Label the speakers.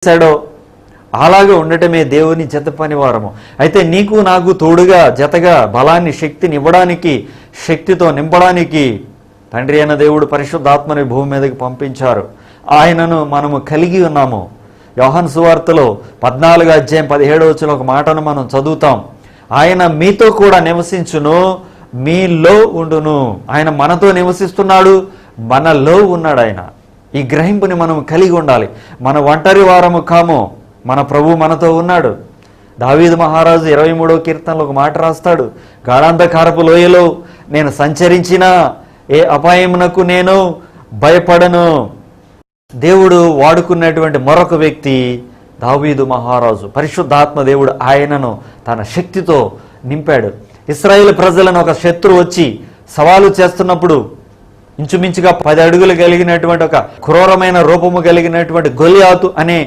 Speaker 1: చేశాడో అలాగే ఉండటమే దేవుని జత పనివారము. అయితే నీకు నాకు తోడుగా జతగా బలాన్ని శక్తిని ఇవ్వడానికి, శక్తితో నింపడానికి తండ్రి అయిన దేవుడు పరిశుద్ధాత్మని భూమి మీదకి పంపించారు. ఆయనను మనము కలిగి ఉన్నాము. యోహాను సువార్తలో 14:17 ఒక మాటను మనం చదువుతాం. ఆయన మీతో కూడా నివసించును, మీలో ఉండును. ఆయన మనతో నివసిస్తున్నాడు, మనలో ఉన్నాడు. ఆయన ఈ గ్రహింపుని మనం కలిగి ఉండాలి. మన ఒంటరి వారము కాము, మన ప్రభు మనతో ఉన్నాడు. దావీదు మహారాజు 23వ కీర్తనలో ఒక మాట రాస్తాడు, గాఢాంధకారపు లోయలో నేను సంచరించినా ఏ అపాయమునకు నేను భయపడను. దేవుడు వాడుకున్నటువంటి మరొక వ్యక్తి దావీదు మహారాజు. పరిశుద్ధాత్మ దేవుడు ఆయనను తన శక్తితో నింపాడు. ఇశ్రాయేలు ప్రజలను ఒక శత్రువు వచ్చి సవాలు చేస్తున్నప్పుడు ఇంచుమించుగా 10 అడుగులు కలిగినటువంటి ఒక క్రూరమైన రూపము కలిగినటువంటి గొలియాతు అనే